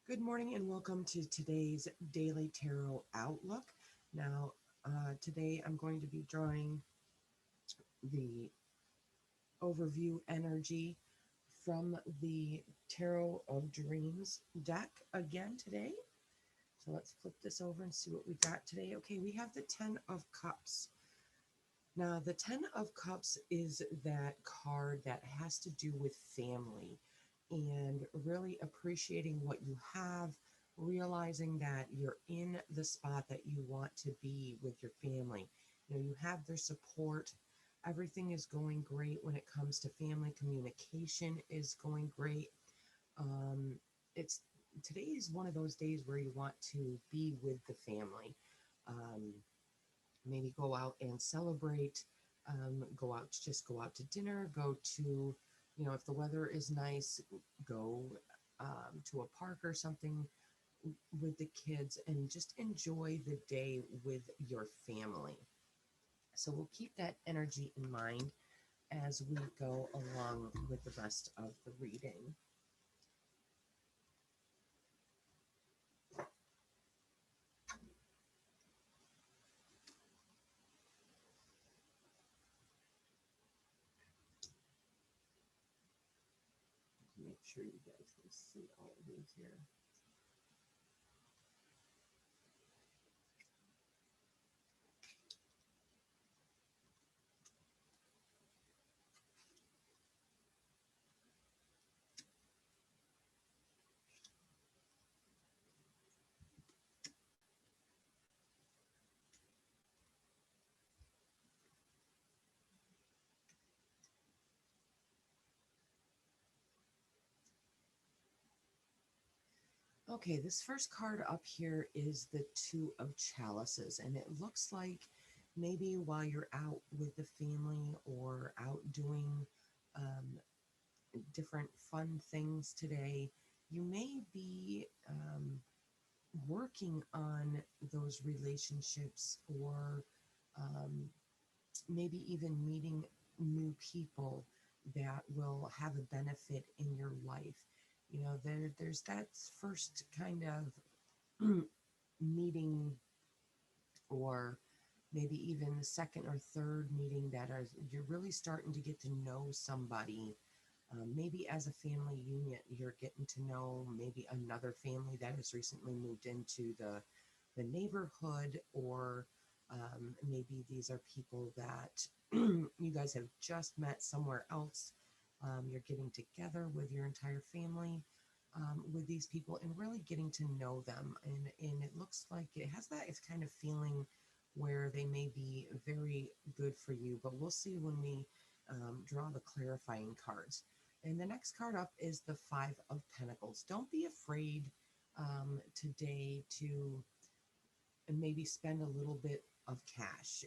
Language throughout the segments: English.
Good morning and welcome to today's Daily Tarot Outlook. Now, today I'm going to be drawing the overview energy from the Tarot of Dreams deck again today. So let's flip this over and see what we got today. Okay, we have the Ten of Cups. Now, the Ten of Cups is that card that has to do with family and really appreciating what you have, realizing that you're in the spot that you want to be with your family. You know, you have their support. Everything is going great when it comes to family. Communication is going great. Um, it's Today is one of those days where you want to be with the family. Um, Maybe go out and celebrate, go out to dinner, go to, if the weather is nice, go to a park or something with the kids and just enjoy the day with your family. So we'll keep that energy in mind as we go along with the rest of the reading. Make sure you guys can see all of these here. Okay, this first card up here is the Two of Chalices, and it looks like maybe while you're out with the family or out doing um, different fun things today, you may be working on those relationships or um, maybe even meeting new people that will have a benefit in your life. You know, there's that first kind of meeting, or maybe even the second or third meeting that are you're really starting to get to know somebody. Maybe as a family unit, you're getting to know maybe another family that has recently moved into the neighborhood, or maybe these are people that you guys have just met somewhere else. You're getting together with your entire family, with these people and really getting to know them. And it looks like it has that it's kind of feeling where they may be very good for you, but we'll see when we draw the clarifying cards. And the next card up is the Five of Pentacles. Don't be afraid today to maybe spend a little bit of cash.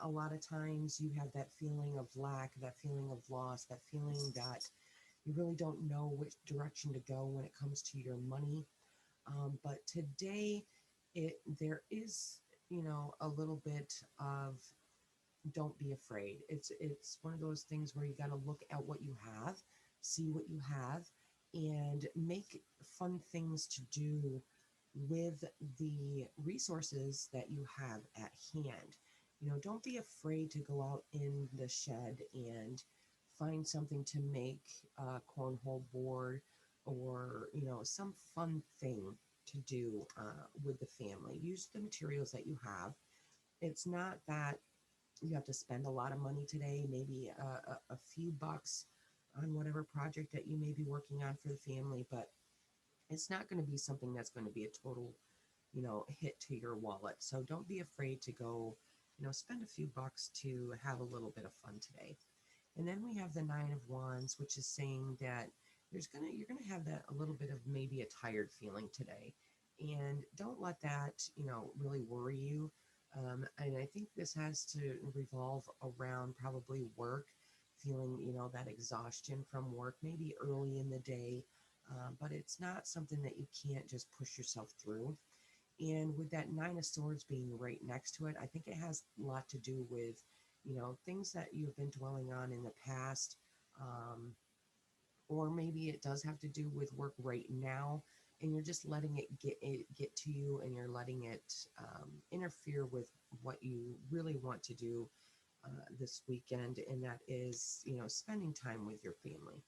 A lot of times you have that feeling of lack, that feeling of loss, that feeling that you really don't know which direction to go when it comes to your money. But today, there is, a little bit of don't be afraid. It's one of those things where you got to look at what you have, see what you have, and make fun things to do with the resources that you have at hand. You know, don't be afraid to go out in the shed and find something to make a cornhole board, or, some fun thing to do with the family. Use the materials that you have. It's not that you have to spend a lot of money today, maybe a few bucks on whatever project that you may be working on for the family, but it's not going to be something that's going to be a total, hit to your wallet. So don't be afraid to go, spend a few bucks to have a little bit of fun today. And then we have the Nine of Wands, which is saying that you're gonna have that a little bit of maybe a tired feeling today, and don't let that really worry you. And I think this has to revolve around probably work, feeling that exhaustion from work, maybe early in the day, but it's not something that you can't just push yourself through. And with that Nine of Swords being right next to it, I think it has a lot to do with, things that you've been dwelling on in the past. Or maybe it does have to do with work right now. and you're just letting it get to you, and you're letting it interfere with what you really want to do this weekend, and that is, spending time with your family.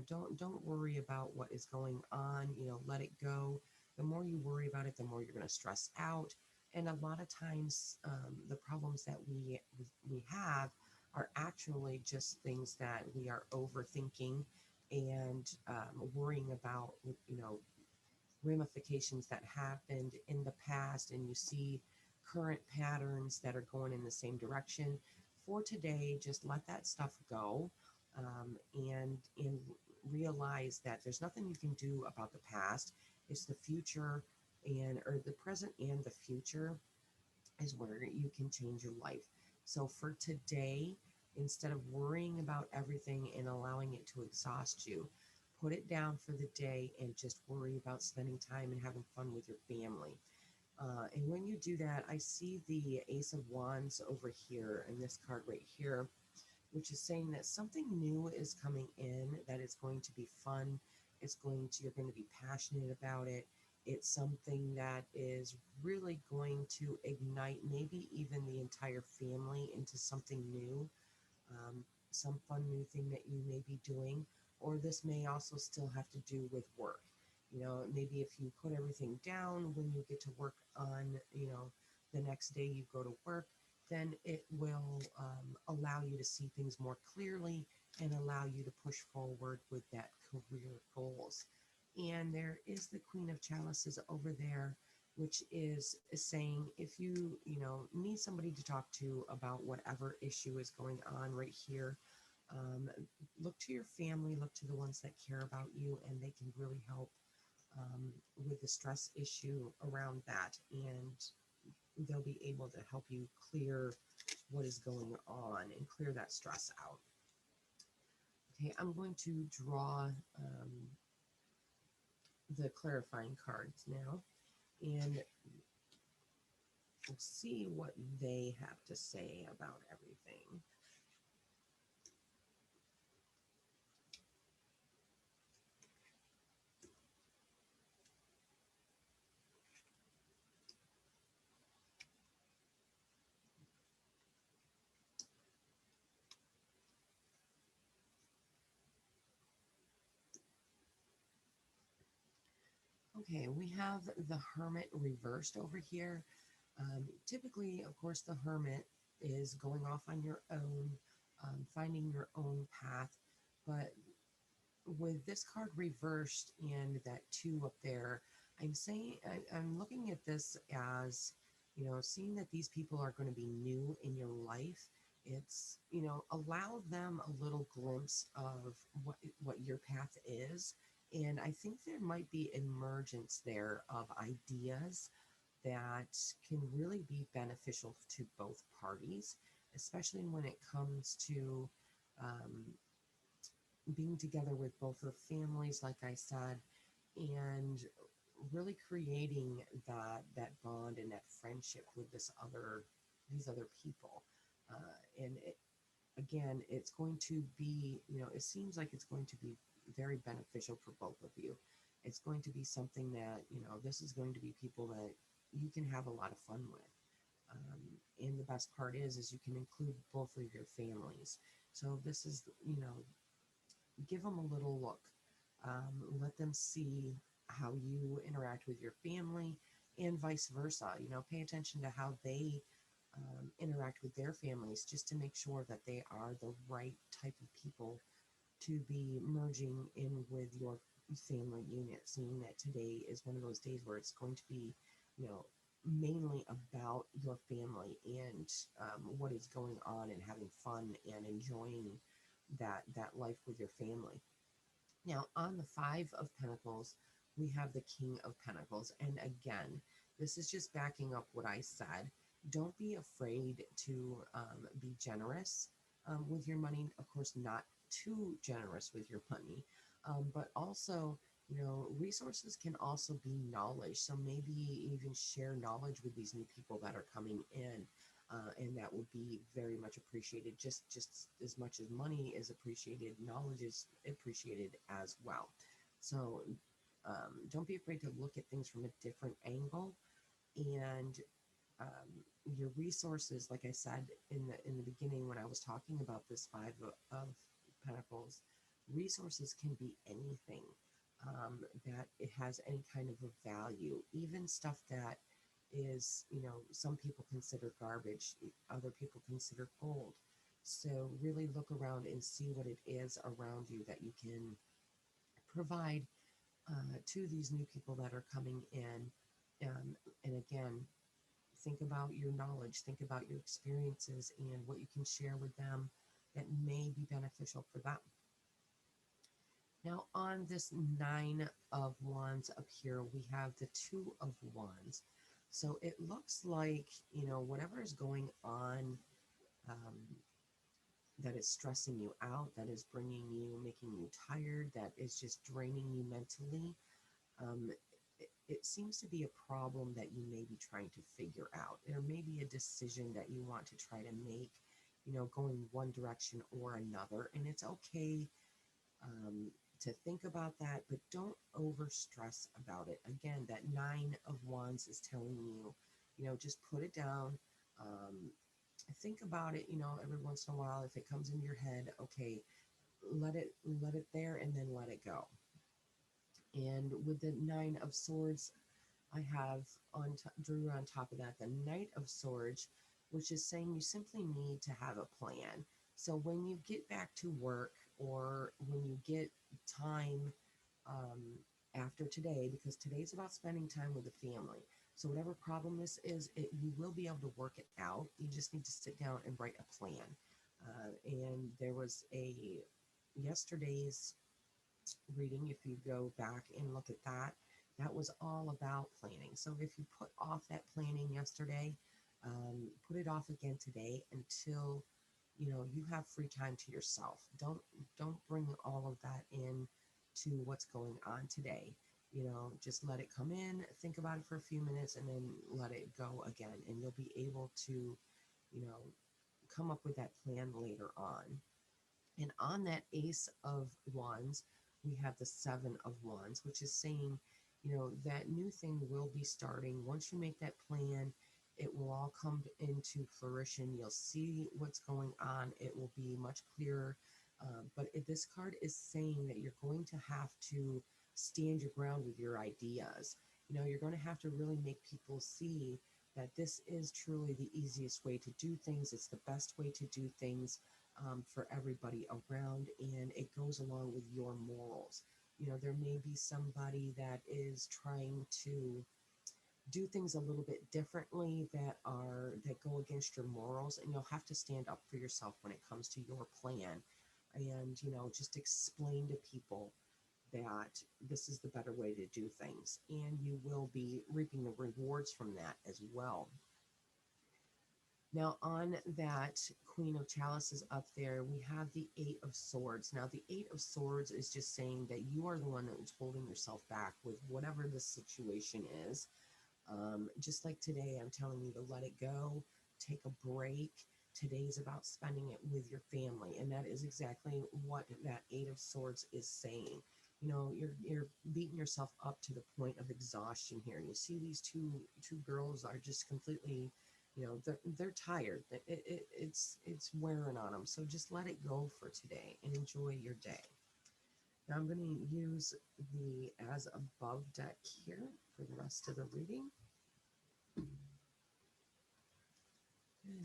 Don't worry about what is going on. Let it go. The more you worry about it, the more you're going to stress out. And a lot of times, the problems that we have are actually just things that we are overthinking and worrying about. Ramifications that happened in the past, and you see current patterns that are going in the same direction. For today, just let that stuff go, and realize that there's nothing you can do about the past. It's the future, and or the present and the future is where you can change your life. So for today, instead of worrying about everything and allowing it to exhaust you, put it down for the day and just worry about spending time and having fun with your family. And when you do that, I see the Ace of Wands over here and this card right here, which is saying that something new is coming in, that it's going to be fun. You're going to be passionate about it. It's something that is really going to ignite maybe even the entire family into something new, um, some fun new thing that you may be doing. Or this may also still have to do with work. Maybe if you put everything down when you get to work on, the next day you go to work, then it will allow you to see things more clearly and allow you to push forward with that career goals. And there is the Queen of Chalices over there, which is saying if need somebody to talk to about whatever issue is going on right here, um, look to your family, look to the ones that care about you, and they can really help with the stress issue around that, and they'll be able to help you clear what is going on and clear that stress out. Okay, I'm going to draw the clarifying cards now, and we'll see what they have to say about everything. Okay, we have the Hermit reversed over here. Typically, of course, the Hermit is going off on your own, finding your own path. But with this card reversed and that two up there, I'm looking at this as, seeing that these people are going to be new in your life. It's, allow them a little glimpse of what your path is. And I think there might be emergence there of ideas that can really be beneficial to both parties, especially when it comes to um, being together with both of families, like I said, and really creating that bond and that friendship with these other people. And again, it's going to be, it seems like it's going to be very beneficial for both of you. It's going to be something that, this is going to be people that you can have a lot of fun with. And the best part is you can include both of your families. So this is, give them a little look. Let them see how you interact with your family and vice versa. Pay attention to how they interact with their families, just to make sure that they are the right type of people to be merging in with your family unit, seeing that today is one of those days where it's going to be, you know, mainly about your family and what is going on and having fun and enjoying that life with your family. Now, on the Five of Pentacles, we have the King of Pentacles. And again, this is just backing up what I said. Don't be afraid to be generous with your money. Of course, not too generous with your money, but also, resources can also be knowledge. So maybe even share knowledge with these new people that are coming in. And that would be very much appreciated. Just as much as money is appreciated, knowledge is appreciated as well. So Don't be afraid to look at things from a different angle. And your resources, like I said in the beginning when I was talking about this five of Pentacles, resources can be anything that it has any kind of a value, even stuff that is, some people consider garbage, other people consider gold. So really look around and see what it is around you that you can provide to these new people that are coming in. And again, think about your knowledge, think about your experiences and what you can share with them that may be beneficial for them. Now, on this Nine of Wands up here, we have the Two of Wands. So it looks like, whatever is going on um, that is stressing you out, that is making you tired, that is just draining you mentally, um, it seems to be a problem that you may be trying to figure out. There may be a decision that you want to try to make, going one direction or another. And it's okay to think about that, but don't over stress about it. Again, that Nine of Wands is telling you, just put it down. Um, think about it, every once in a while. If it comes into your head, okay, let it there and then let it go. And with the Nine of Swords, I have drew on top of that the Knight of Swords, which is saying you simply need to have a plan. So when you get back to work or when you get time um, after today, because today's about spending time with the family. So whatever problem this is, you will be able to work it out. You just need to sit down and write a plan. And there was yesterday's reading, if you go back and look at that, that was all about planning. So if you put off that planning yesterday, put it off again today until you have free time to yourself. Don't bring all of that in to what's going on today. Just let it come in, think about it for a few minutes, and then let it go again. And you'll be able to, you know, come up with that plan later on. And on that Ace of Wands, we have the Seven of Wands, which is saying, that new thing will be starting. Once you make that plan, it will all come into fruition. You'll see what's going on. It will be much clearer. But this card is saying that you're going to have to stand your ground with your ideas. You're going to have to really make people see that this is truly the easiest way to do things. It's the best way to do things for everybody around, and it goes along with your morals. There may be somebody that is trying to do things a little bit differently that go against your morals, and you'll have to stand up for yourself when it comes to your plan, and just explain to people that this is the better way to do things, and you will be reaping the rewards from that as well. Now, on that Queen of Chalices up there, we have the Eight of Swords. Now, the Eight of Swords is just saying that you are the one that is holding yourself back with whatever the situation is. Just like today, I'm telling you to let it go, take a break. Today's about spending it with your family, and that is exactly what that Eight of Swords is saying. You're beating yourself up to the point of exhaustion here. You see these two girls are just completely, they're tired. It's wearing on them. So just let it go for today and enjoy your day. Now I'm going to use the As Above deck here for the rest of the reading. And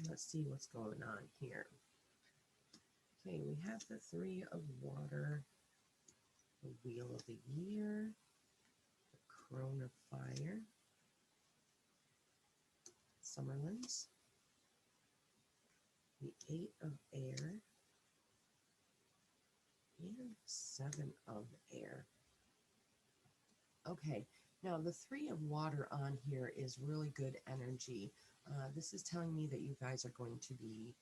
let's see what's going on here. Okay, we have the Three of Water, the Wheel of the Year, the Crone of Fire, Summerlands, the Eight of Air, and Seven of Air. Okay, now the Three of Water on here is really good energy. This is telling me that you guys are going to be,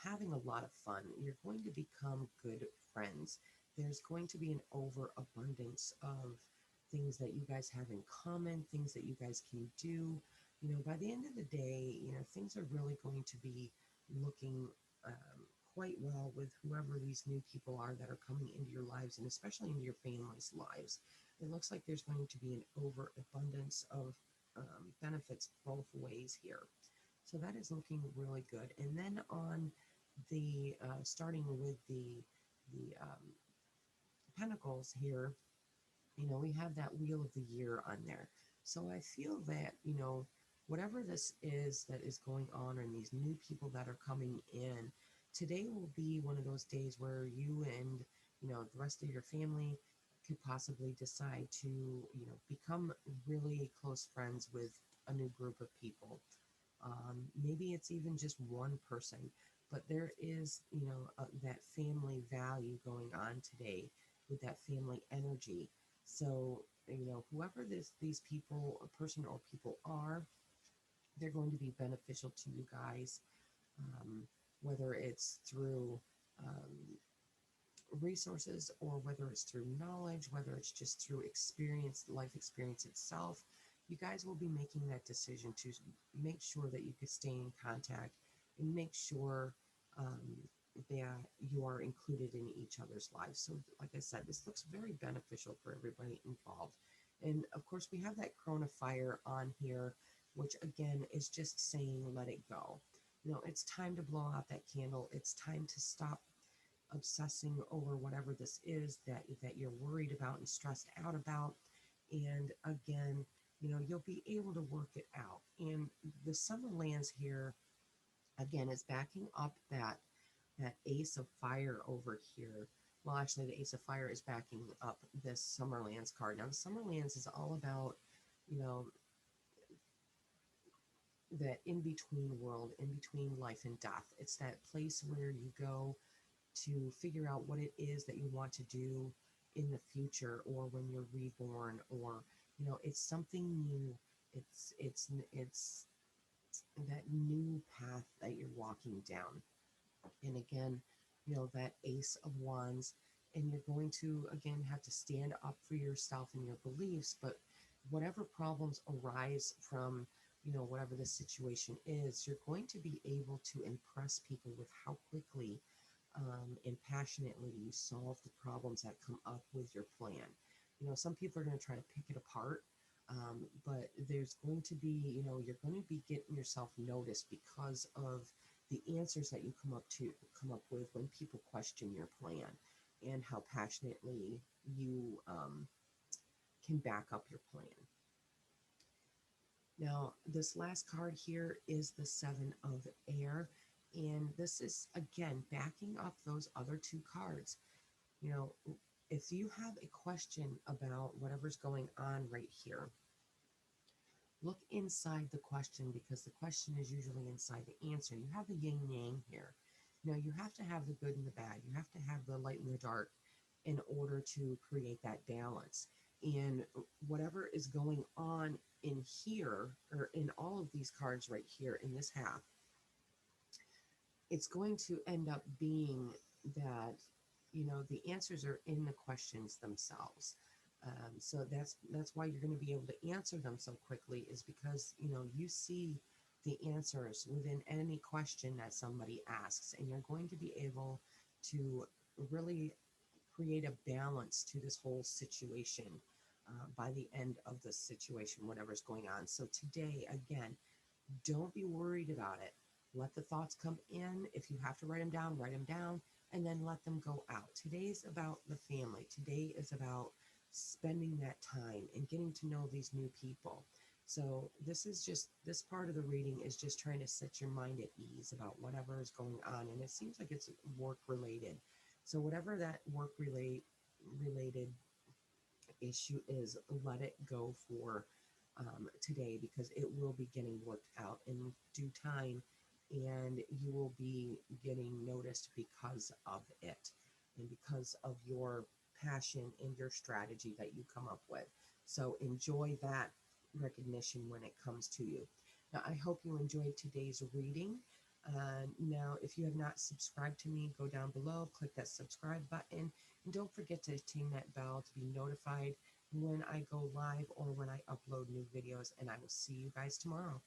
having a lot of fun. You're going to become good friends. There's going to be an overabundance of things that you guys have in common, things that you guys can do. By the end of the day, things are really going to be looking quite well with whoever these new people are that are coming into your lives, and especially into your family's lives. It looks like there's going to be an overabundance of benefits both ways here. So that is looking really good. And then on the starting with the Pentacles here, we have that Wheel of the Year on there. So I feel that, whatever this is that is going on and these new people that are coming in, today will be one of those days where you and, the rest of your family could possibly decide to, become really close friends with a new group of people. Maybe it's even just one person, but there is, that family value going on today with that family energy. So, whoever these people, a person or people are, they're going to be beneficial to you guys, um, whether it's through resources or whether it's through knowledge, whether it's just through experience, life experience itself. You guys will be making that decision to make sure that you can stay in contact and make sure um, that you are included in each other's lives. So, like I said, this looks very beneficial for everybody involved. And of course, we have that Corona fire on here, which again is just saying, let it go. It's time to blow out that candle. It's time to stop obsessing over whatever this is that you're worried about and stressed out about. And again, you'll be able to work it out. And the summer lands here again is backing up that Ace of Fire over here. Well, actually, the Ace of Fire is backing up this Summerlands card. Now, the Summerlands is all about, you know, that in between world, in between life and death. It's that place where you go to figure out what it is that you want to do in the future or when you're reborn, or it's something new. It's that new path that you're walking down. And again, that Ace of Wands, and you're going to again have to stand up for yourself and your beliefs. But whatever problems arise from whatever the situation is, you're going to be able to impress people with how quickly and passionately you solve the problems that come up with your plan. Some people are going to try to pick it apart, but there's going to be, you're going to be getting yourself noticed because of the answers that you come up with when people question your plan and how passionately you can back up your plan. Now, this last card here is the Seven of Air, and this is again backing up those other two cards. You know, if you have a question about whatever's going on right here, look inside the question, because the question is usually inside the answer. You have the yin yang here. You have to have the good and the bad. You have to have the light and the dark in order to create that balance. And whatever is going on in here, or in all of these cards right here in this half, it's going to end up being that, the answers are in the questions themselves. So that's why you're going to be able to answer them so quickly, is because, you see the answers within any question that somebody asks, and you're going to be able to really create a balance to this whole situation by the end of the situation, whatever's going on. So today, again, don't be worried about it. Let the thoughts come in. If you have to write them down, and then let them go out. Today's about the family. Today is about spending that time and getting to know these new people. So this part of the reading is just trying to set your mind at ease about whatever is going on. And it seems like it's work related. So whatever that work related issue is, let it go for today, because it will be getting worked out in due time, and you will be getting noticed because of it and because of your passion and your strategy that you come up with. So enjoy that recognition when it comes to you. Now, I hope you enjoyed today's reading. Now, if you have not subscribed to me, go down below, click that subscribe button, and don't forget to ting that bell to be notified when I go live or when I upload new videos. And I will see you guys tomorrow.